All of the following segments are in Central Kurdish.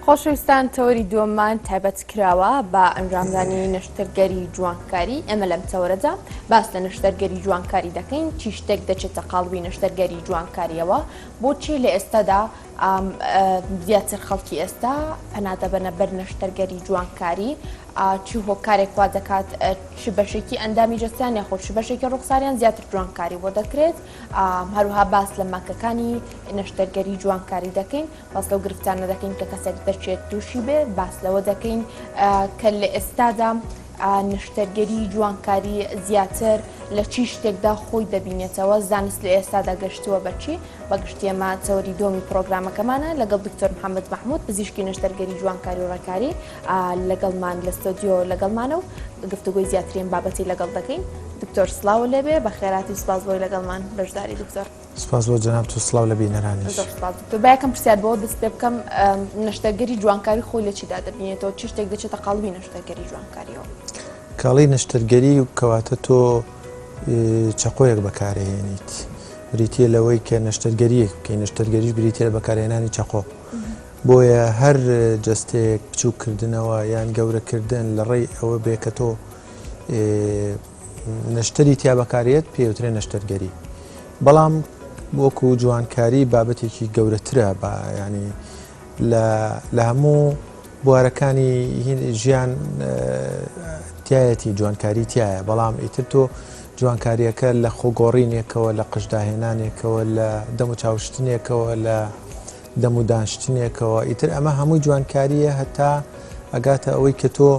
خۆشەویستان تەوەری دووەممان تایبەت کراوە بە ئەنجامدانی نەشتەرگەری جوانکاری. ئێمە لەم تەوەرەدا باس لە نەشتەرگەری جوانکاری دەکەین، چی شتێک دەچێتە قاڵبی نەشتەرگەری جوانکاریەوە، بۆچی لە ئێستادا زیاتر خەڵکی ئێستا پەنادەبەنە بەر نەشتەرگەری جوانکاری، چی هۆکارێک وا دەکات، چ بەشێکی ئەندامی جەستیان یاخۆ چ بەشێکی ڕوخساریان زیاتر جوانکاری بۆ دەکرێت. هەروها باس لە ماکەکانی نەشتەرگەری جوانکاری دەکەین، باس لەو گرفتانە دەکەین کە کەسێک دەچێت تووشی بێ، باس لەوە دەکەین کە لە ئێستادا نەشتەرگەری جوانکاری زیاتر لە چی شتێکدا خۆی دەبینێتەوە، زانست لە ئێستادا گەشتووە بەچی. بەگشتی ئێمە تەوەری دۆمی پرۆگرامەکەمانە لەگەڵ دکتۆر محەممەد محمود، پزیشکی نەشتەرگەری جوانکاری و ڕێکاری، لەگەڵمان لە ستۆدیۆ لەگەڵمانە و گفتوگۆی زیاترین بابەتی لەگەڵ دەکەین. دکتۆر سڵاو لێبێ، بە خێراتی سپاس بۆی لەگەڵمان بەشداری دکتۆر. سپاس بۆ جەناب، تو سڵاو لە بینەرانیش. باەکەم پرسیار بەوە دەست پێ بکەم، نەشتەرگەری جوانکاری خۆی لە چیدا دەبینێتەوە، چی شتێک دەچێتە قاڵبی نەشتەرگەری جوانکاریەوە؟ کاڵی نەشتەرگەری کەواتە تۆ چەقۆیەک بەکارهێنیت، بریتە لەوەی کە نەشتەرگەریەک بکەین، نەشتەرگەریش بریتە لە بەکارهێنانی چەقۆ. بۆیە هەر جەستەیەک بچووکردنەوە یان گەورەکردن لە ڕێی ئەوە بێ کە تۆ نەشتەری تیا بەکارێت پێوترێ نەشتەرگەری. بەڵام وەکو جوانکاری بابەتێکی گەورەترە، ینی لە هەموو بوارەکانی ژیان تایەتی جوانکاری تایە، بەڵام ئیتر تۆ جوانکاریەکە لە خۆگۆڕینێکەوە، لە قشداهێنانێکەوە، لە دەم و چاوشتنێکەوە، لە دەم و دانشتنێکەوە، ئیتر ئەمە هەمووی جوانکاریە هەتا ئەگاتە ئەوەی کە تۆ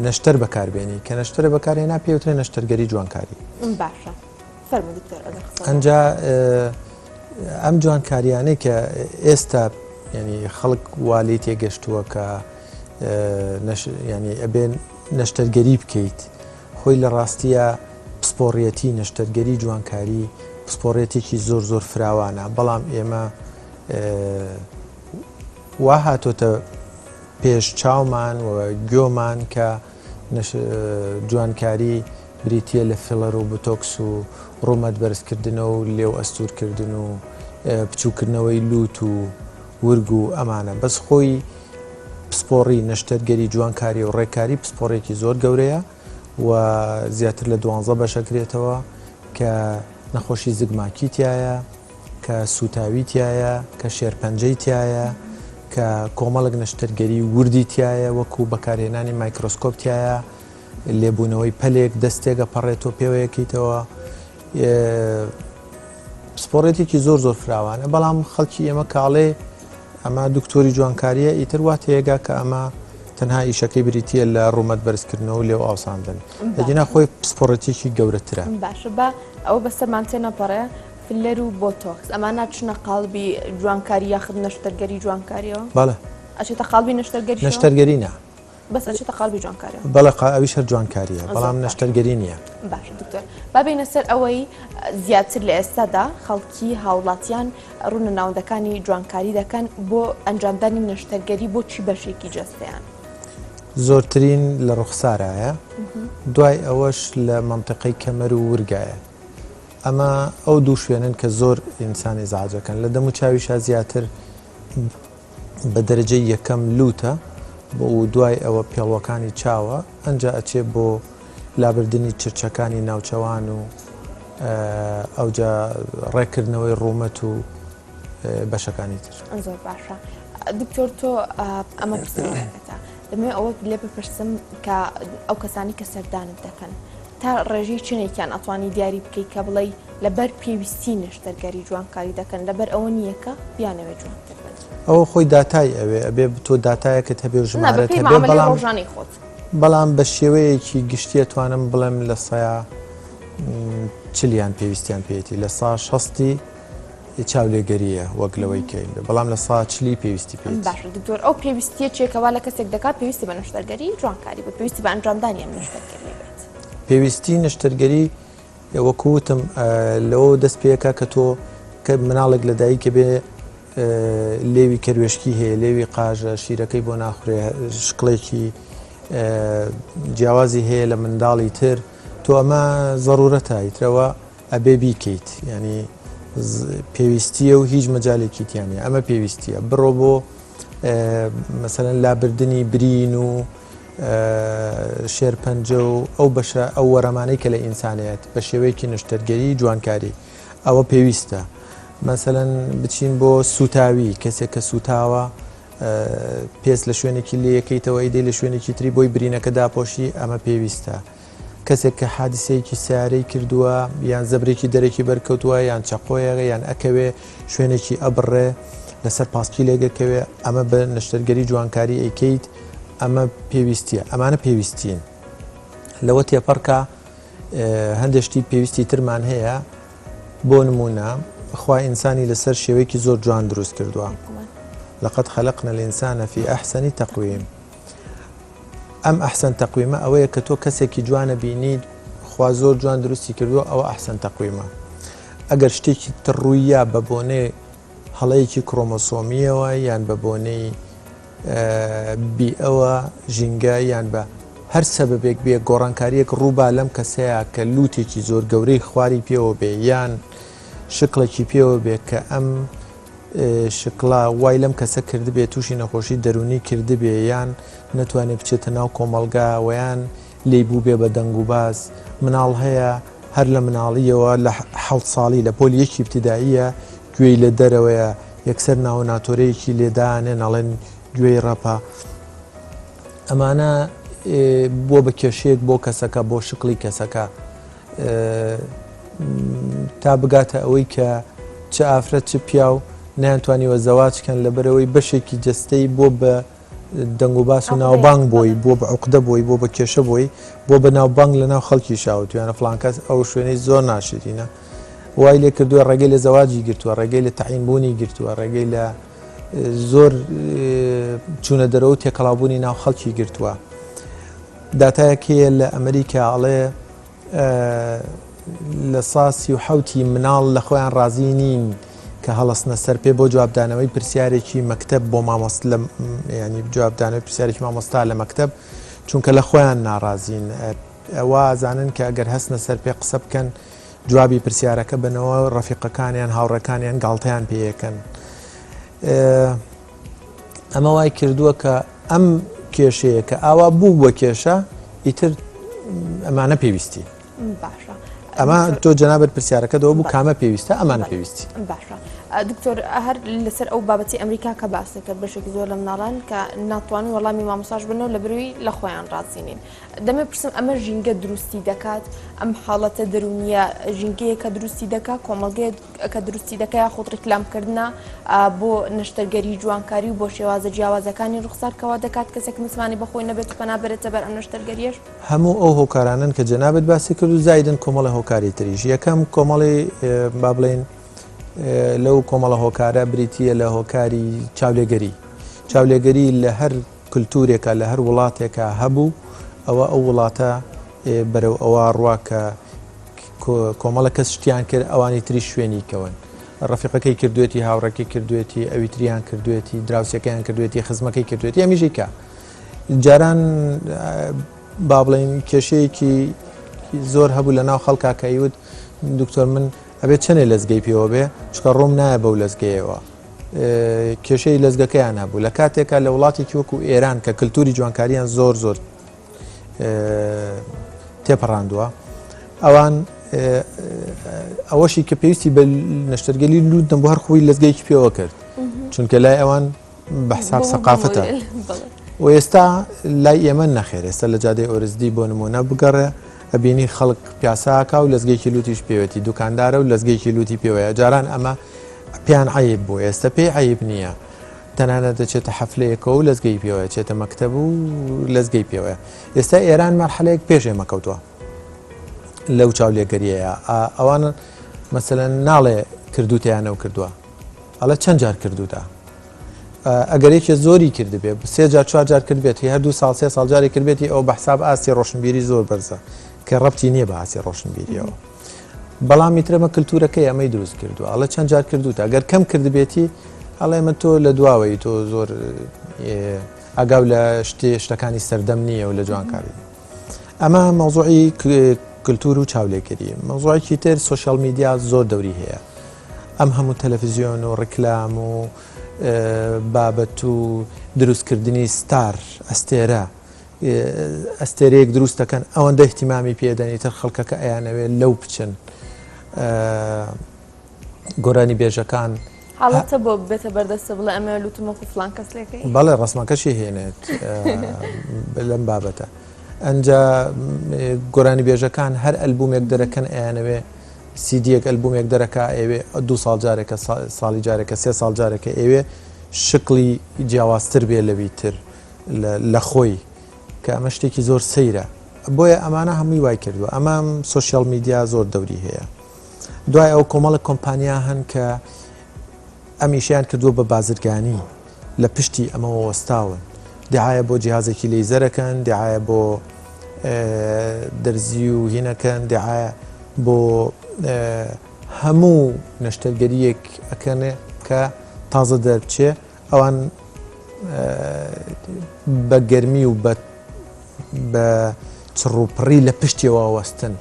نەشتەر بەکاربێنی، کە نەشتەرە بەکارهێنا پێوترێ نەشتەرگەری جوانکاری. باشە، فەرموو دکتۆر. ئەنجا ئەم جوانکاریانەی کە ئێستا ینی خەڵک والی تێگەشتووە کە ینی ئەبێن نەشتەرگەری بکەیت، خۆی لە ڕاستیە پسپۆڕیەتی نەشتەرگەری جوانکاری پسپۆڕێتێکی زۆر زۆر فراوانە، بەڵام ئێمە وا هاتۆتە پێش چاومان و گوێمان کە جوانکاری بریتە لە فیلەر و بتۆکس و ڕۆمەت بەرزکردنەوە و لێو ئەستورکردن و بچووکردنەوەی لووت و ورگ و ئەمانە. بەس خۆی پسپۆڕی نەشتەرگەری جوانکاری و ڕێکاری پسپۆڕێکی زۆر گەورەیە و زیاتر لە 12 بەشەکرێتەوە کە نەخۆشی زگماکی تایە، کە سوتاوی تایە، کە شێرپەنجەی تایە، کە کۆمەڵک نەشتەرگەری وردی تایە، وەکو بەکارهێنانی مایکرۆسکۆپ تایە، لێبوونەوەی پەلێک دەستێکە پەڕێتەوە پێوەیەکیتەوە. پسپۆڕێتێکی زۆر زۆر فراوانە، بەڵام خەڵکی ئێمە کاڵێ ئەمە دکتۆری جوانکاریە، ئیتر وا تێگا کە ئەمە تەنها ئیشەکەی بریتە لە ڕوومەت بەرزکردنەوە و لێو ئاوساندن، لەجینا خۆی پسپۆڕەتێکی گەورەترە. باشە، بە ئەوە بەسەرمان تێنەپەڕێ فلەر و بۆتۆکس، ئەمانە چنە قاڵبی جوانکاری یاخد نەشتەرگەری جوانکاریەوە؟ بەڵێ، ئەچێتە قاڵبی نەشتەرگەری؟ نەشتەرگەری نا، بەس ئەچێتە قاڵبی جوانکاریەوە. بەڵێ، ئەویش هەر جوانکاریە، بەڵام نەشتەرگەری نییە. باشە دکتۆر، بابینە سەر ئەوەی زیاتر لە ئێستادا خەڵکی هاوڵاتیان ڕوونە ناوەندەکانی جوانکاری دەکەن بۆ ئەنجامدانی نەشتەرگەری بۆ چی بەشێکی جەستەیان؟ زۆرترین لە ڕوخسارایە، دوای ئەوەش لە مەنتقەی کەمەر و ورگایە. ئەمە ئەو دوو شوێنن کە زۆر ئینسانی زاجەکەن. لە دەم و چاویشە زیاتر بە دەرەجەی یەکەم لوتە، بۆ دوای ئەوە پێڵوەکانی چاوە، ئەنجا ئەچێ بۆ لابردنی چرچەکانی ناوچەوان و ئەوجا ڕێکردنەوەی ڕوومەت و بەشەکانی تر. زۆر باشە دکتۆر، تۆ ئەمە پرسیارەکەتە دەمەوێت ئەوە لێ بپرسم کە ئەو کەسانی کە سەردانت دەکەن تا ڕێژەی چنێکیان ئەتوانی دیاری بکەیت کە بڵێ لەبەر پێویستی نەشتەرگەری جوانکاری دەکەن، لەبەر ئەوە نییەکە بیانەوێت جوانتر بن؟ ئەوە خۆی داتای ئەبێ تۆ داتایەکەت هەبێ و ژمارەت هەبێ، بەڵام بە شێوەیەکی گشتی ئەتوانم بڵێم لە سەیە چلیان پێویستیان پێێتی، لە سا 60 چاولێگەریە وەک لەوەی کەین، بەڵام لە سا 40 پێویستی پێ. باشە دکتۆر، ئەو پێویستیە چێکەوا لە کەسێک دەکات پێویستی بە نەشتەرگەری جوانکاری بە پێویستی بە ئەنجامدانی ئەم نەشتەرگەری بێت؟ پێویستی نەشتەرگەری وەکوتم لەوە دەست پێەکە کە تۆ کە مناڵێک لەدایکە بێ لێوی کەروێشکی هەیە، لێوی قاژە، شیرەکەی بۆ ناخورێ، شکڵێکی جیاوازی هەیە لە منداڵی تر، تۆ ئەمە ضرورەتە ئیترەوە ئەبێ بیکەیت، ینی پێویستیە و هیچ مەجالێکی تیانە، ئەمە پێویستیە. بڕۆ بۆ مەسەلەن لابردنی برین و شێرپەنجە و ئەو بەشە ئەو وەرەمانەی کە لە ئینسانیت بە شێوەیەکی نیشتەرگەری جوانکاری ئەوە پێویستە. مەسەلەن بچین بۆ سوتاوی کەسێک کە سوتاوە پێست لە شوێنێکی لێ یەکەیتەوە ئیدەی لە شوێنێکی تری بۆی برینەکە داپۆشی ئەمە پێویستە. کەسێک کە حادیسەیەکی سیارەی کردووە یان زەبرێکی دەرەکی بەرکەوتووە یان چەقۆیەکە یان ئەکەوێ شوێنێکی ئەبڕێ لەسەر پاسکی لێگەکەوێ ئەمە بە نیشتەرگەری جوانکاری ئەیکەیت ئەمە پێویستیە ئەمانە پێویستین. لەوە تێپەڕکە هەندێشتی پێویستی ترمان هەیە بۆ نمونە خوا ئینسانی لەسەر شێوەیەکی زۆر جوان دروست کردووە. لقد خلقنا الإنسان في أحسن تقويم. ئەم ئەحسن تەقویمە ئەوەیە کە تۆ کەسێکی جوانە بینیت خوا زۆر جوان دروستی کردووە ئەوە ئەحسن تەقویمە. ئەگەر شتێکی تڕوویە بە بۆنەی هەڵەیەکی کرۆمۆسۆمیەوە یان بە بۆنەی بیئەوە ژینگە یان بە هەر سەبەبێک بێ گۆڕانکاریەک ڕووبا لەم کەسەیە کە لوتێکی زۆر گەورەی خواری پێوە بێ یان شکڵێکی پێوە بێ کە ئەم شکڵا وای لەم کەسە کردبێ تووشی نەخۆشی دەرونی کردبێ یان نەتوانێت بچێتە ناو کۆمەلگا ویان لێی بوو بێ بە دەنگ و باز مناڵ هەیە هەر لە مناڵیەوە لە 7 ساڵی لە پۆلیەکی ابتیداییە گوێی لە دەرەوەیە یەکسەر ناو ناتۆرەیەکی لێدانێ نەڵێن گوێی ڕەپە. ئەمانە بۆ بە کێشەیەک بۆ کەسەکە بۆ شکڵی کەسەکە تا بگاتە ئەوەی کە چ ئافرەت چ پیا و نەیانتوانیوە زەواجکەن لەبەرەوەی بەشێکی جەستەی بۆ بە دەنگ و باس و ناوبانگ بۆی بۆ بە عقدە بۆی بۆ بە کێشە بۆی بۆ بە ناوبانگ لە ناو خەڵکی شاوتویانە فڵانکەس ئەو شوێنەی زۆر ناشرینە وای لێ کردووە ڕێگەی لە زەواجی گرتووە ڕێگەی لە تەعینبوونی گرتووە ڕێگەی لە زۆر چوونە دەرەوە تێکەڵاوبوونی ناو خەڵکی گرتووە. داتایەکەیە لە ئەمریکا ئەڵێ لە 1970 مناڵ لە خۆیان ڕازی نین کە هەڵەستنە سەر پێ بۆ جوابدانەوەی پرسیارێکی مەکتەب بۆ مامۆست لە ینی جوابدانەوەی پرسیارێکی مامۆستا لە مەکتەب چونکە لە خۆیان ناڕازین ئەوە ئازانن کە ئەگەر هەستنە سەر پێ قسە بکەن جوابی پرسیارەکە بنەوە ڕەفیقەکانیان هاوڕەکانیان گاڵتەیان پێیەکەن. ئەمە وای کردووە کە ئەم کێشەیە کە ئاوا بوو بۆ کێشە ئیتر ئەمانە پێویستی. باشە ئەمە تۆ جەنابەت پرسیارەکەەوە بوو کامە پێویستە ئەمانە پێویستی. باشە دکتۆر هەر لەسەر ئەو بابەتی ئەمریکا کە باسەکە بەشێکی زۆر لە مناڵان کە ناتوانن وەڵامی مامۆستاژ بنەوە لە بروی لە خۆیان ڕاستینین دەمە پرسم ئەمە ژینگە دروستی دەکات ئەم حاڵەتە دەرونیە ژینگەیە کە دروستی دەکات کۆمەڵگەیە کە دروستی دەکات خۆت ڕیکلامکردە بۆ نیشتەرگەری جوانکاری و بۆ شێوازە جیاوازەکانی ڕوخسارکەوە دەکات کەسێک مسمانی بەخۆی نەبێت و پەنابێتە بەر ئەم نیشتەرگەریەش هەموو ئەو هۆکارانن کە جەنابەت باسی کرد و زایدن کۆمەڵی هۆکاری تریش یەکەم کۆمەڵی با بڵێن لەو کۆمەڵە هۆکارە بریتیە لە هۆکاری چاولێگەری لە هەر کولتورێکە لە هەر وڵاتێکە هەبوو ئەوە ئەو وڵاتە بەرەو ئەوە ڕواکە کۆمەڵە کەس شتیان کرد ئەوانی تری شوێنی کەون ڕەفیقەکەی کردوێتی هاوڕەکەی کردوێتی ئەوی تریان کردوێتی دراوسەکەیان کردوێتی خزمەکەی کردوێتی ئەمیژیکە جاران با بڵێن کێشەیەکی زۆر هەبوو لە ناو خەڵکا کەیوت دکتۆر من ئەبێت چەندێ لەزگەی پێوە بێ چکە ڕۆم نایە بەو لەزگەیەوە کێشەی لەزگەکەیان هەبوو لە کاتێکە لە وڵاتێکی وەکو ئێران کە کللتوری جوانکاریان زۆر تێپەڕاندووە ئەوان ئەوەشی کە پێویستی بە نیشتەرگەری لوتن بۆ هەر خۆی لەزگەیەکی پێوە کرد چونکە لای ئەوان بە حساب سەقافەتە و ئێستا لای ئێمە نەخێر ئێستا لە جادەی ئۆرزدی بۆ نمونە بگەڕێ ئەبینی خەڵک پیاساکە و لەزگەیکی لوتیش پێوێتی دوکاندارە و لەزگەیکی لوتی پێوەیە جاران ئەمە پێیان عیب بوو ئێستا پێی عیب نییە تەنانەت دەچێتە حەفلەیەکە و لەزگەی پێوەیە چێتە مەکتەب و لەزگەی پێوەیە ئێستا ئێران مەرحەلەیەک پێشێ مەکەوتووە لەو چاولێگەریەیە ئەوان مەسەلەن ناڵێ کردوتیانە و کردووە ئەڵە چەند جار کردوتە ئەگەرێکە زۆری کردبێ 3 جار 4 جار کردبێتی هەردوو ساڵ 3 ساڵ جاری کردبێتی ئەو بە حساب ئاسی ڕۆشنبیری زۆر بەرزە کە ڕەبتی نییە بە ئاسی ڕۆشنبیریەوە بەڵامی ترەمە کللتورەکەی ئەمەی دروست کردووە ئەڵە چەند جار کردوتە ئەگەر کەم کردبێتی ئەڵێ من تۆ لە دواوەی تۆ زۆر ئەگاو لە شتەکانی سەردەم نییە و لە جوانکاری ئەمە مەوزوعی کللتور و چاولێگەری مەوزوعێکی تر سوۆشیال میدیا زۆر دەوری هەیە ئەم هەموو تەلەڤیزیۆن و ڕیکلام و بابەت و دروستکردنی ستار ئەستێرەیەک دروست دەکەن ئەوەندە احتیمامی پێدەنیتر خەڵکەکە ئەیانەوێت لەو بچن گۆرانی بێژەکان حاڵەتە بۆ بێتە بەردەستە بڵێ ئەمە لوتمەکو فلان کەسێکی بەڵێ ڕسمەکەشی هێنێت لەم بابەتە ئەنجا گۆرانی بێژەکان هەر ئەلبومێک دەرەکەن ئەیانەوێ سیدیەک ئەلبومێک دەرەکە ئێوێ 2 ساڵ جارێکە ساڵی جارێکە 3 ساڵ جارێکە ئێوێ شکلی جیاوازتر بێ لەوی تر لە خۆی کە ئەمە شتێکی زۆر سەیرە بۆیە ئەمانە هەمووی وای کردووە ئەمە سوسیال میدیا زۆر دەوری هەیە دوای ئەو کۆمەڵە کۆمپانیا هەن کە ئەمیشیان کردووە بە بازرگانی لە پشتی ئەمەوە وەستاون دعایە بۆ جیهازێکی لەیزەرەکەن دعایە بۆ دەرزی و هینەکەن دعایە بۆ هەموو نەشتەرگەریەک ئەکەنێ کە تازە دەرچێ ئەوان بە گەرمی و بە چڕوپڕی لە پشتیەوە وەستن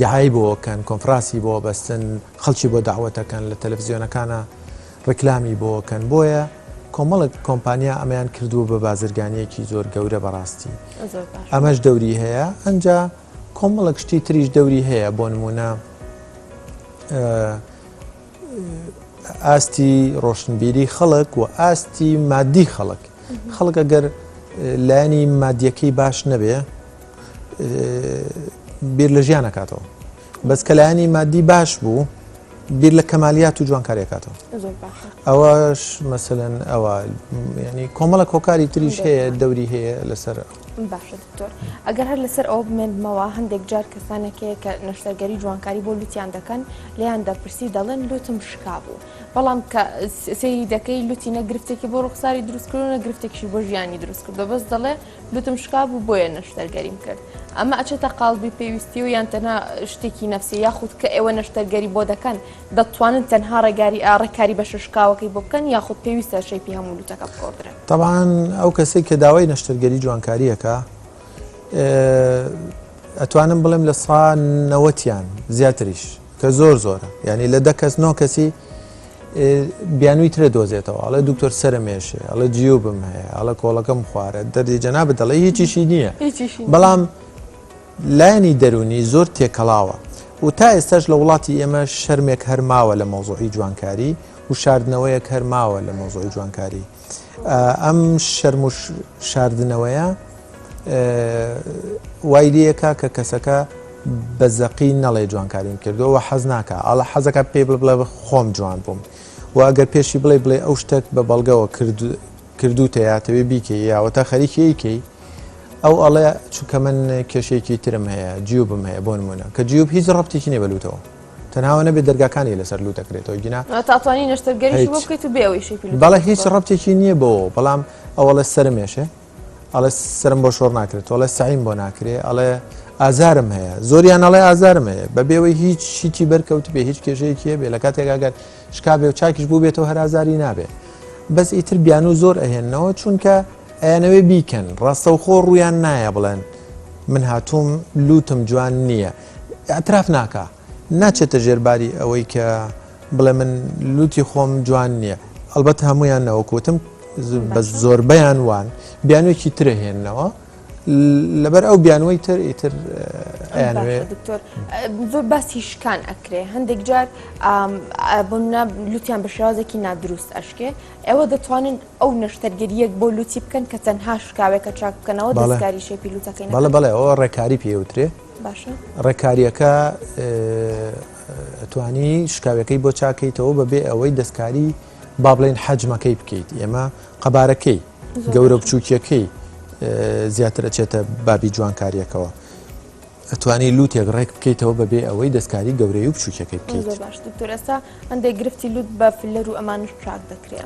دعایی بۆکەن کۆنفراسی بۆ بەستن خەڵکی بۆ داوەتەکەن لە تەلەڤیزیۆنەکانە ڕکلامی بۆکەن بۆیە کۆمەڵک کۆمپانیا ئەمەیان کردووە بە بازرگانیەکی زۆر گەورە بەڕاستی ئەمەش دەوری هەیە ئەنجا کۆمەڵک شتی تریش دەوری هەیە بۆ نمونە ئاستی ڕۆشنبیری خەڵک و ئاستی مادی خەڵک ئەگەر لایەنی مادیەکەی باش نەبێ بیر لە ژیان نکاتەوە بەس کە لایەنی مادی باش بوو بیر لە کەمالیات و جوانکاریەکاتەوە ئەوەش مەسەلەن ئەوە ینی کۆمەڵە کۆکاری تریش هەیە دەوری هەیە لەسەر باشە دکتۆر ئەگەر هەر لەسەر ئەوە بمێنمەوە هەندێک جار کەسانێکەیە کە نەشتەرگەری جوانکاری بۆ لوتیان دەکەن لیان دەپرسی دەڵێن لوتم شکا بوو بەڵام کە سەیری دەکەی لوتی نەگرفتێکی بۆ ڕوخساری دروستکردن و نەگرفتێکی بۆ ژیانی دروست کردو بەس دەڵێ لوتم شکا بوو بۆیە نەشتەرگەریم کرد ئەمە ئەچێتە قاڵبی پێویستی و یان تەنها شتێکی نەفسی یاخود کە ئێوە نەشتەرگەری بۆ دەکەن دەتوانن تەنها ڕێکاری بە شکاوەکەی بۆ بکەن یاخود پێویستە شەیپی هەموو لوتەکە بکۆدرێت طبعاً ئەو کەسێک کە داوای نەشتەرگەری جوانکاریەکە ئەتوانم بڵێم لە سا 90یان زیاتریش کە زۆرە ینی لە 10 کەس 9 کەسی بیانووی ترە دۆزێتەوە ئەڵێ دوکتۆر سەرمێشێ ئەڵە جیوبم هەیە ئەڵە کۆڵەکەم خوارە دەردی جەنابەت دەڵێ هیچیشی نییە بەڵام لایەنی دەرونی زۆر تێکەڵاوە و تا ئێستاش لە وڵاتی ئێمە شەرمێک هەرماوە لە مۆزوعی جوانکاری و شاردنەوەیەک هەرماوە لە مۆزوعی جوانکاری ئەم شەرم و شاردنەوەیە وای لەکە کە کەسەکە بە زەقی نەڵێ جوانکاریم کردەوە حەز ناکە ئاڵە حەزەکە پێ بڵێ خۆم جوان بووم و ئەگەر پێشی بڵێ ئەو شتێک بە بەڵگەوە کردوتە یاتەوێ بیکەی یاوەتە خەریکیکەی ئەو ئەڵێ چونکە من کێشەیەکی ترم هەیە جیوبم هەیە بۆ نمونە کە جیوب هیچ ڕەبتێکی نیە بەلوتەوە تەناوە نەبێت دەرگاکانی لەسەر لوت دەکرێتەوە گینا تاتوانی نەشتەرگەریش بۆ بکەیت و بێەوەی بەڵێ هیچ ڕەبتێکی نییە بەوە بەڵام ئەوڵە سەرمێشێ ئەڵێ سرم بۆ شۆڕ ناکرێت ئەڵێ سعیم بۆ ناکرێت ئەڵێ ئازارم هەیە زۆریان ئەڵێ ئازارم هەیە بە بێەوەی هیچ شیتی بەرکەوت بێ هیچ کێژەیەکیە بێ لە کاتێکگەر شکا بێ و چاکیش بوو بێتەوە هەر ئازاری نابێ بەس ئیتر بیان و زۆر ئەهێننەوە چونکە ئەیانەوێ بیکەن ڕاستەوخۆ ڕویان نایە بڵێن من هاتووم لوتم جوان نییە ئەتراف ناکە ناچێتە ژێرباری ئەوەی کە بڵێ من لوتی خۆم جوان نییە ئەلبەت هەمویان نەوەکوتم بە زۆربەیان وان بیانوێکی ترە هێننەوە لەبەر ئەو بیانوەی تر ئیتر دکتۆر زۆر باسی شکان ئەکرێ هەندێک جار لوتیان بە شێوازێکی نادروست ئەشکێ ئێوە دەتوانن ئەو نەشتەرگەریەک بۆ لوتی بکەن کە تەنها شکاوێکە چاک بکەنەوە دەستکاری شێپی لوتەکەی بەڵێ ئەوە ڕێکاری پێوترێ باشە ڕێکاریەکە ئەتوانی شکاوەکەی بۆ چاکەیتەوە بەبێ ئەوەی دەستکاری با بڵێن حەجمەکەی بکەیت ئێمە قەبارەکەی گەورە بچووکیەکەی زیاتر ئەچێتە بابی جوانکاریەکەەوە ئەتوانی لوتێک ڕێک بکەیتەوە بەبێ ئەوەی دەستکاری گەورەی و بچووکەکەی بکەیت باش دکتۆر ئێستا هەندێک گرفتی لوت بە فلەر و ئەمانش چاک دەکرێت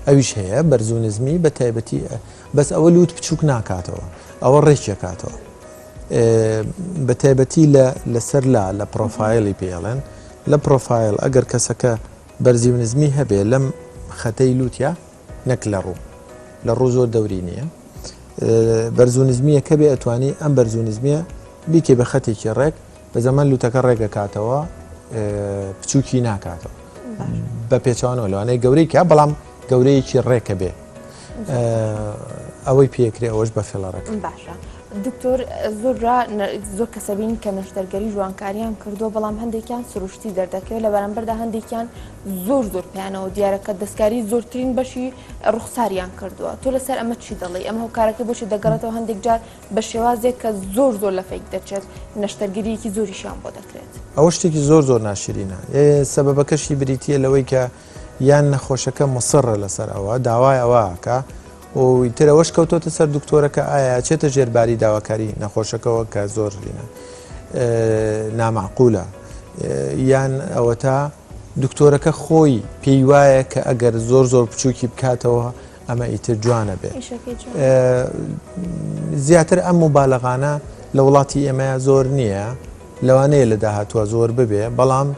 ئەویش هەیە بەرزونزمی بە تایبەتی بەس ئەوە لوت بچووک ناکاتەوە ئەوە ڕێکیەکاتەوە بە تایبەتی لەسەر لە پرۆفایلی پێڵێن لە پرۆفایل ئەگەر کەسەکە بەرزیونزمی هەبێ لەم خەتەی لوتیا نەک لە ڕوو لە ڕوو زۆر دەوری نییە بەرزونزمیە کە بێ ئەتوانی ئەم بەرزونزمیە بیکێ بە خەتێکی ڕێک بە زەمان لوتەکە ڕێگەکاتەوە بچووکی ناکاتەوە بە پێچوانەوە لەوانەیە گەورەی کە بەڵام گەورەیەکی ڕێکە بێ ئەوەی پێکرێ ئەوەش بە فێڵەڕێک باشە. دکتۆر زۆر کەسەبین کە نەشتەرگەری جوانکاریان کردو بەڵام هەندێکیان سروشتی دەردەکەوێت لە بەرامبەردا هەندێکیان زۆر پیانەوە دیارەکە دەستکاری زۆرترین بەشی ڕوخساریان کردووە. تۆ لەسەر ئەمە چی دەڵێ؟ ئەمە هەوکارەکە بۆچی دەگەڕێتەوە هەندێک جار بە شێوازێک کە زۆر لە فەیک دەچێت نەشتەرگەریەکی زۆریشیان بۆ دەکرێت. ئەوە شتێکی زۆر ناشرینە. سەبەبەکەشی بریتە لەوەی کە یان نەخۆشەکە مصڕە لەسەر ئەوە داوای ئەوەکە و ترەوەش کەوتۆتە سەر دکتۆرەکە ئایا چێتە ژێرباری داواکاری نەخۆشەکەەوە کە زۆر لینە نامعقولە یان ئەوە تا دکتۆرەکە خۆی پێی وایە کە ئەگەر زۆر بچووکی بکاتەوە ئەمە ئیتر جوانە بێ. زیاتر ئەم مبالغانە لە وڵاتی ئێمە زۆر نییە لەوانەیە لە داهاتوە زۆر ببێ بەڵام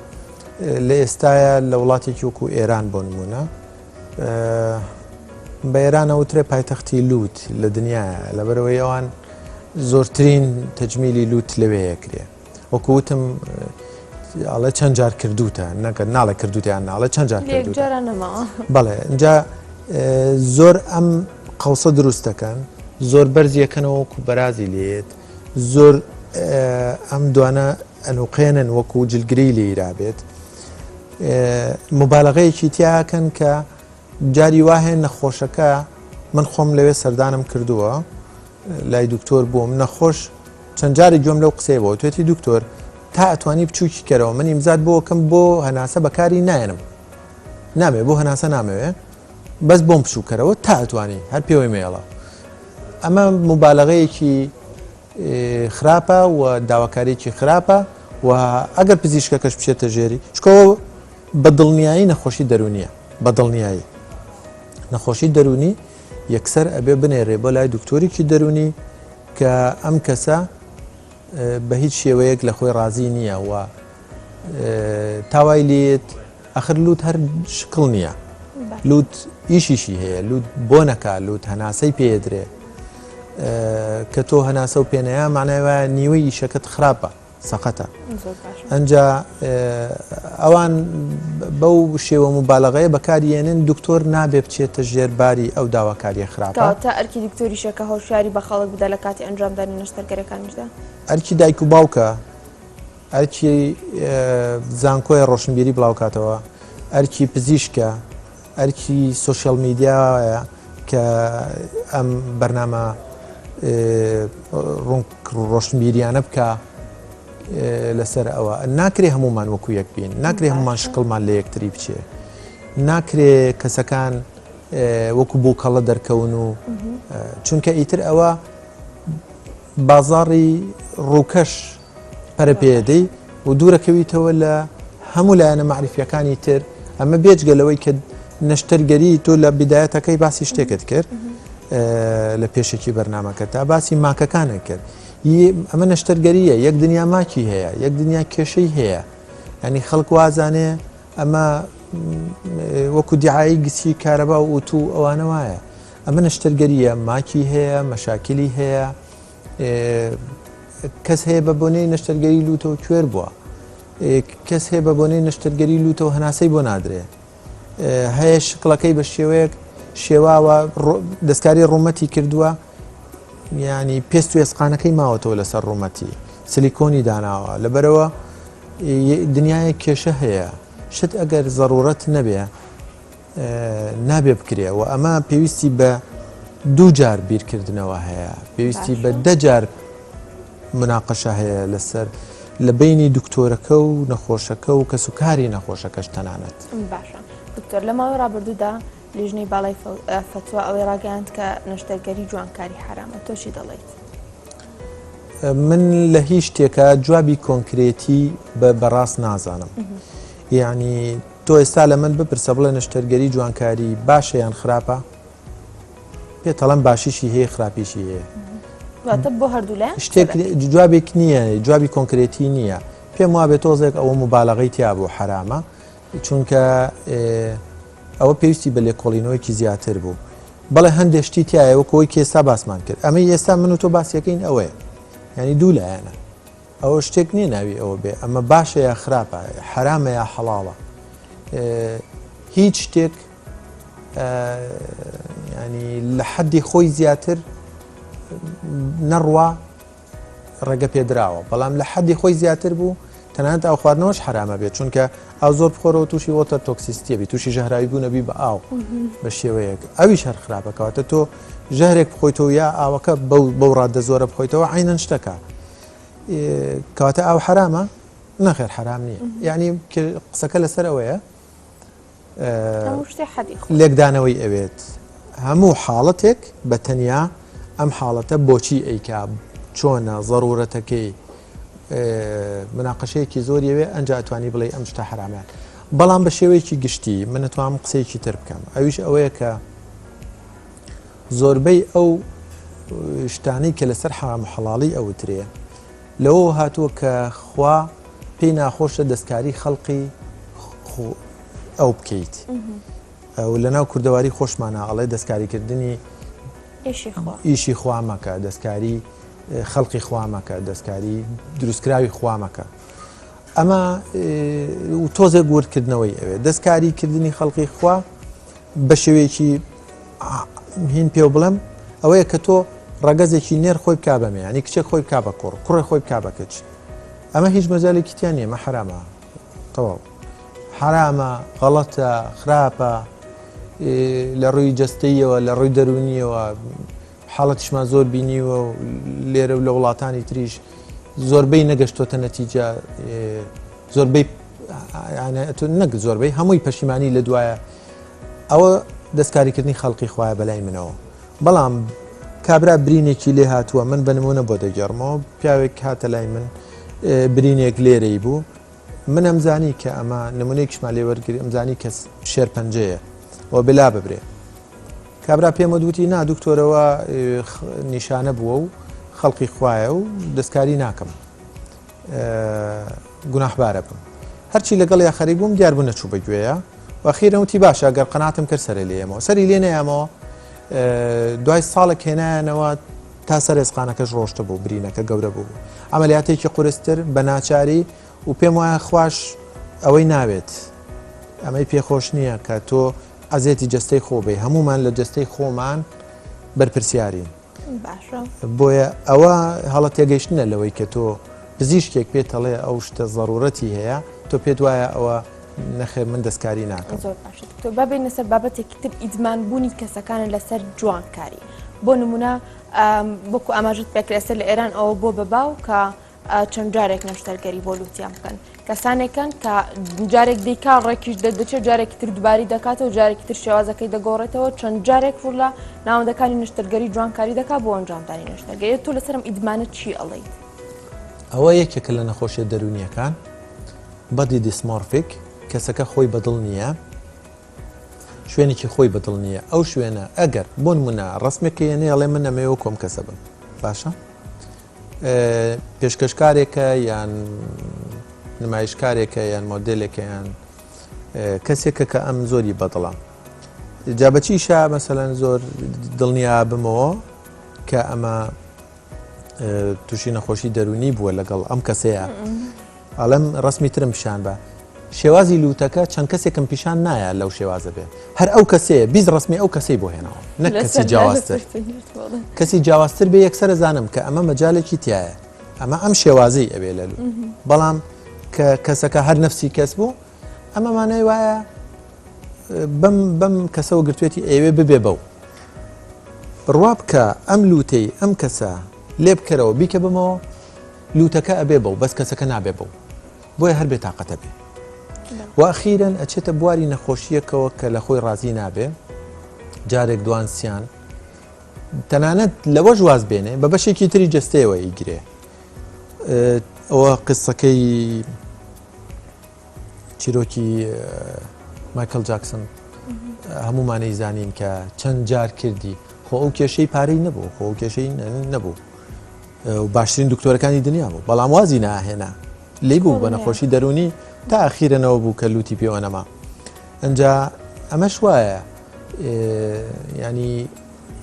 لە ئێستاە لە وڵاتێکی وەکو ئێران بۆ نمونە بە ئێرانەوترێ پایتەختی لووت لە دنیاە لەبەرەوەی ئەوان زۆرترین تەجمیلی لووت لەوەیە کرێ وەکووتم ئاڵە چەند جار کردوتە نەکە ناڵە کردوتیان ناڵە چەند جار بەڵێ اینجا زۆر ئەم قەوسە دروستەکەن زۆر بەرزیەکەنەوە وەکو بەرازی لێت زۆر ئەم دوانە ئەنوقێنن وەکو جلگری لێرابێت مبالغەیەکی تیاکەن کە جاری واهێ نەخۆشەکە من خۆم لەوێ سەردانم کردووە لای دکتۆر بووم نەخۆش چەند جاری گوێم لەو قسەیەوە توێتی دکتۆر تا ئەتوانی بچووکی کەرەوە من ئیمزاد بۆکەم بۆ هەناسە بەکاری نایەنم نامێ بۆ هەناسە نامەوێ بەس بۆم بچووکەرەوە تا ئەتوانی هەر پێوەی مێڵە ئەمە مبالغەیەکی خراپە و داواکاریی خراپە و ئەگەر پزیشکەکەش بچێتە ژێری چکەوە بە دڵنیایی نەخۆشی دەرونیە بە دڵنیایی نەخۆشی دەرونی یەکسەر ئەبێ بنێڕێ بۆ لای دکتۆریکی دەرونی کە ئەم کەسە بە هیچ شێوەیەک لە خۆی ڕازی نییە و تاوای لێت ئەخر لوت هەر شکڵ نییە لوت ئیشیشی هەیە لوت بۆ نەکا لوت هەناسەی پێدرێ کە تۆ هەناسە و پێنەیە معناوە نیوەی ئیشەکەت خراپە سەقەتە ئەنجا ئەوان بەو شێوە مبالغەیە بەکارێنن دکتۆر نابێ بچێتە ژێرباری ئەو داواکاریە خراپە تا ئەرکی دکتۆریشەکە هۆشیاری بە خەڵک بدە لە کاتی ئەنجامدانی نەشتەرگەریەکانیشدا ئەرکی دایک و باوکە ئەرکی زانکۆی ڕۆشنبیری بڵاوکاتەوە ئەرکی پزیشکە ئەرکی سوۆشیال میدیایە کە ئەم بەرنامە ڕۆشنبیریانە بکە لەسەر ئەوە ناکرێ هەمومان وەکو یەک بین ناکرێ هەمومان شکڵمان لە یەکتری بچێ ناکرێ کەسەکان وەکو بۆ کەڵە دەرکەون و چونکە ئیتر ئەوە بازاڕی ڕووکەش پەرەپێدەی و دوورەکەویتەوە لە هەموو لایەنە معریفیەکانی تر ئەمە بێجگەلەوەی کە نەشتەرگەری تۆ لە بیدایەتەکەی باسی شتێکت کرد لە پێشێکی بەرنامەکە تا باسی ماکەکانە کرد ئەمە نەشتەرگەریە یەک دنیا ماکی هەیە یەک دنیا کێشەی هەیە ینی خەڵک وازانێ ئەمە وەکو دیعایی گسی کارەبا و ئوتو ئەوانە وایە ئەمە نەشتەرگەریە ماکی هەیە مەشاکلی هەیە کەس هەیە بە بۆنەی نەشتەرگەری لوتەوە کوێر بووە کەس هەیە بە بۆنەی نەشتەرگەری لوتەوە هەناسەی بۆ نادرێ هەیە شکڵەکەی بە شێوەیەک شێواوە دەستکاری ڕوومەتی کردووە ینی پێست و ێسقانەکەی ماوەتەوە لەسەر ڕوومەتی سیلیکۆنی داناوە لەبەرەوە دنیای کێشە هەیە شت ئەگەر زەڕورەت نەبێ نابێ بکرێ و ئەمە پێویستی بە دوو جار بیرکردنەوە هەیە پێویستی بە 10 جار مناقەشە هەیە لەسەر لە بینی دکتۆرەکە و نەخۆشەکە و کەسوکاری نەخۆشەکەش تەنانەت باشە دکتۆر لە ماوەی ڕابردوودا لیژنەی باڵای فتووە ئەوەی ڕاگەیاند کە نەشتەرگەری جوانکاری حرامە تۆشی دەڵێیت من لە هیچ شتێکە جوابی کۆنکرێتی بەڕاست نازانم یعنی تۆ ئێستا لە من بپرسە بڵێ نەشتەرگەری جوانکاری باشە یان خراپە پێتەڵەم باشیشی هەیە خراپیشی هەیە بۆ هەردوو لە شتێک جوابێک نییە جوابی کۆنکرێتی نییە پێم وابێت تۆزێک ئەوە مبالغەی تیا بۆ حرامە چونکە ئەوە پێویستی بە لێکۆڵینەوەیکی زیاتر بوو بەڵێ هەندێک شتی تایە وەکەوەی کێستا باسمان کرد ئەمە ئێستا من و تۆ باسیەکەین ئەوەیە ینی دوو لایەنە ئەوە شتێک نییە ناوی ئەوە بێ ئەمە باشە یا خراپە حرامە یا حەڵاڵە هیچ شتێک ینی لە حەدی خۆی زیاتر نەڕوا ڕێگە پێدراوە بەڵام لە حەدی خۆی زیاتر بوو تەنانەت ئاو خواردنەوەش حرامە بێت چونکە ئاو زۆر بخۆرەوە تووشی وۆتە تۆکسیستیەبی تووشی ژەهراوی بوونەبی بە ئاو بە شێوەیەک ئەویش هەر خراپەکەواتە تۆ ژەهرێک بخۆیتەوە یا ئاوەکە بەو ڕادە زۆرە بخۆیتەوە عینەن شتەکە کەواتە ئاو حرامە نەخێر حرام نییە یعنی قسەکە لەسەر ئەوەیە لێکدانەوەی ئەوێت هەموو حاڵەتێک بە تەنیا ئەم حاڵەتە بۆچی ئەیکا چۆنە ضرورەتەکەی مناقەشەیەکی زۆریەوێ ئەنج ئەتوانی بڵێ ئەم شتە حرامیان بەڵام بە شێوەیەکی گشتی من نتوانم قسەیەکی تر بکەم ئەویش ئەوەیە کە زۆربەی ئەو شتانەی کە لەسەر حرام و حەڵاڵی ئەوترێ لەوە هاتووە کە خوا پێی ناخۆشە دەستکاری خەڵقی ئەو بکەیت لەناو کوردەواری خۆشمانە ئەڵێ دەستکاریکردنی ئیشی خوا مەکە دەستکاری خەڵقی خوا مەکە دەستکاری دروستکراوی خوا مەکە ئەمە تۆزێک وردکردنەوەی ئەوێ دەستکاریکردنی خەڵقی خوا بە شێوەیەکی هین پێ بڵێم ئەوەیە کە تۆ ڕەگەزێکی نێر خۆی بکا بەمێ ینی کچێک خۆی بکا بە کوڕی خۆی بکا بە کچ ئەمە هیچ مەجالێکی تیان نیە مە حرامە تەواو حرامە غەڵەتە خراپە لە ڕووی جەستەیەوە لە ڕووی دەرونیەوە حاڵەتیشمان زۆر بینیوە و لێرە و لە وڵاتانی تریش زۆربەی نەگەشتۆتە نەتیجە زۆربەی نەک زۆربەی هەمووی پەشیمانی لە دوایە ئەوە دەستکاریکردنی خەڵقی خوایە بەلای منەوە بەڵام کابرا برینێکی لێ هاتووە من بە نمونە بۆ دەگەڕمەوە پیاوێک هاتە لای من برینێک لێرەی بوو من ئەمزانی کە ئەمە نمونەیەکیشمان لێ وەرگری ئەمزانی کە شێرپەنجەیە و بلا ببرێ کابرا پێمە دووتی نا دکتۆرەوە نیشانە بووە و خەڵقی خوایە و دەستکاری ناکەم گوناحبارە بم هەرچی لەگەڵ یا خەریک بووم دیار بوو نەچوو بەگوێیە وەخیرەوتی باشە گەر قەناتم کرد سەرە لێمەوە سەری لێ نەیامەوە دوای ساڵێک هێنایانەوە تا سەر ئێسقانەکەش ڕۆشتە بوو برینەکە گەورە بوو ئەمەلیاتێکی قورستر بە ناچاری و پێم وایە خوش ئەوەی ناوێت ئەمەی پێخۆش نییە کە تۆ ئەزێتی جەستەی خۆ بێ هەمومان لە جەستەی خۆمان بەرپرسیارین بۆیە ئەوە هەڵە تێگەیشتنە لەوەی کە تۆ پزیشکێک پێتەڵێ ئەو شتە ضرورەتی هەیە تۆ پێت وایە ئەوە نەخێر من دەستکاری ناکەم تۆ بابێنە سەر بابەتێکی تر ئیدمانبوونی کەسەکانە لەسەر جوانکاری بۆ نمونە بۆکو ئاماژت پێکرێ لەسەر لە ئێران ئەوە بۆ بەباو کە چەند جارێک نەشتەرگەری بۆ لوتیان بکەن کەسانێکن کە جارێک دیکا ڕێکیش دەچێت جارێکی تر دووباری دەکاتەوە جارێکی تر شێوازەکەی دەگۆڕێتەوە چەند جارێک فڕ لە ناوەندەکانی نەشتەرگەری جوانکاری دەکات بۆ ئەنجامدانی نەشتەرگەری تۆ لەسەرم ئیدمانت چی ئەڵێیت ئەوە یەکێکە لە نەخۆشیە دەرونیەکان بەدی دیسمۆرفیک کەسەکە خۆی بەدڵ نییە شوێنێکی خۆی بەدڵ نییە ئەو شوێنە ئەگەر بۆ نمونە ڕسمێکیێنێ ئەڵێ من نەمەوە کۆم کەسە بم باشە پێشکەشکارێکە یان نمایشکارێکە یان مۆدلێکە یان کەسێکە کە ئەم زۆری بەدڵە جابەچیشە مەسەلەن زۆر دڵنیا بمەوە کە ئەمە تووشی نەخۆشی دەرونی بووە لەگەڵ ئەم کەسەیە ئەڵەم ڕسمی ترم پیشان بە شێوازی لوتەکە چەند کەسێکم پیشان نایە لەو شێوازە بێ هەر ئەو کەسەیە بیست ڕسمی ئەو کەسەی بۆ هێناوە نەک کەسی جیاوازتر کەسی جیاوازتر بێ یەکسەر زانم کە ئەمە مەجالێکی تایە ئەمە ئەم شێوازەی ئەوێ لە لوت بەڵام کە کەسەکە هەر نەفسی کەس بوو ئەمە مانای وایە بەم کەسەوە گرتوێتی ئێوێ ببێ بەو ڕوا بکە ئەم لوتەی ئەم کەسە لێ بکەرەوە بیکە بمەوە لوتەکە ئەبێ بەو بەس کەسەکە نابێ بەو بۆیە هەر بێ تااقەتە بێ واخیرن ئەچێتە بواری نەخۆشیەکەوە کە لە خۆی ڕازی نابێ جارێک دوانسییان تەنانەت لەوە ژواز بێنێ بە بەشێکی تری جەستەیەوە ئیگرێ ئەوە قسەکەی چیرۆکی مایکل جاکسن هەمومانەی زانین کە چەند جار کردی خۆ ئەو کێشەی پارەی نەبوو خۆ کێشەی نەبوو باشترین دکتۆرەکانی دنیا بوو بەڵام وازی ناهێنا لی بوو بە نەخۆشی دەرونی تا ئەخیرەنەوە بوو کە لوتی پێوە نەما ئەجا ئەمەش وایە ینی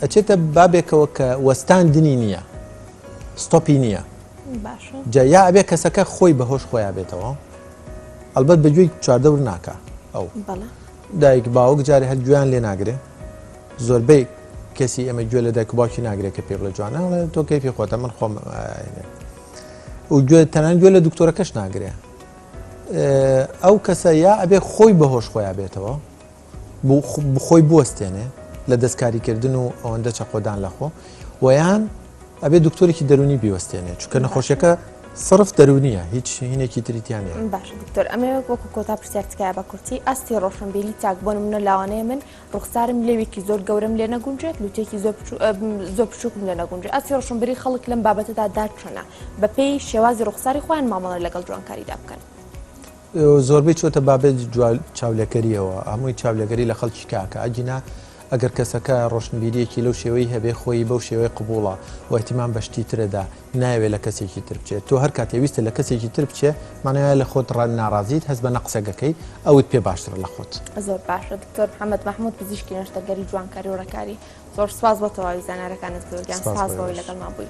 ئەچێتە بابێکەوە کە وەستاندنی نییە ستۆپی نییە جا یا ئەبێ کەسەکە خۆی بەهۆش خۆیان بێتەوە ئەلبەت بەگوێی چواردەور ناکە ئەو بەڵێ دایک باوک جارێ هەر گویان لێ ناگرێ زۆربەی کەسی ئەمە گوێ لە دایک و باوکی ناگرێت کە پێ بڵێ جوانە تۆ کەیفی خۆتە من خۆم و گوێ تەنان گوێ لە دکتۆرەکەش ناگرێ ئەو کەسە یا ئەبێ خۆی بەهۆش خۆیان بێتەوە بخۆی بوەستێنێ لە دەستکاریکردن و ئەوەندە چەقۆدان لەخۆ ویان ئەبێ دکتۆرێکی دەرونی بیوەستێنێ چونکە نەخۆشیەکە صرف دەرونیە هیچ هینێکی تریتیانە باش دکتۆر ئەمە وەکو کۆتا پرسیارتکایە بە کورتی ئەستی ڕۆشنبیری چاک بۆ نمونە لاوانەیە من ڕوخسارم لێوێکی زۆر گەورم لێ نەگونجێت لوتێکی زۆر بچووکم لێ نەگونجێت ئەستی ڕۆشنبیری خەڵک لەم بابەتەدا داچۆنە بەپێی شێوازی ڕوخساری خۆیان مامەڵە لەگەڵ جوانکاریدا بکەن زۆربەی چۆتە بابێت چاولەکەریەوە هەمووی چاولەگەری لە خەڵکی کاکە ئەجینا ئەگەر کەسەکە ڕۆشنبیریەکی لەو شێوەی هەبێ خۆی بەو شێوەی قبوڵە و ئەتیمان بەشتی ترەدا ناوێت لە کەسێکی تر بچێت تۆ هەر کاتێویستە لە کەسێکی تر بچێ مانەوە لە خۆت ڕان ناڕازیت هەست بە نەقسەگەکەی ئەوت پێ باشترە لە خۆت زۆر باشە دکتۆر محەممەد محمود پزیشکی نەشتەرگەری جوانکاری و ڕێکاری زۆر سپاس بۆ تەواوی زانارەکانت گەورگیان سپاس بۆی لەگەڵمان بووی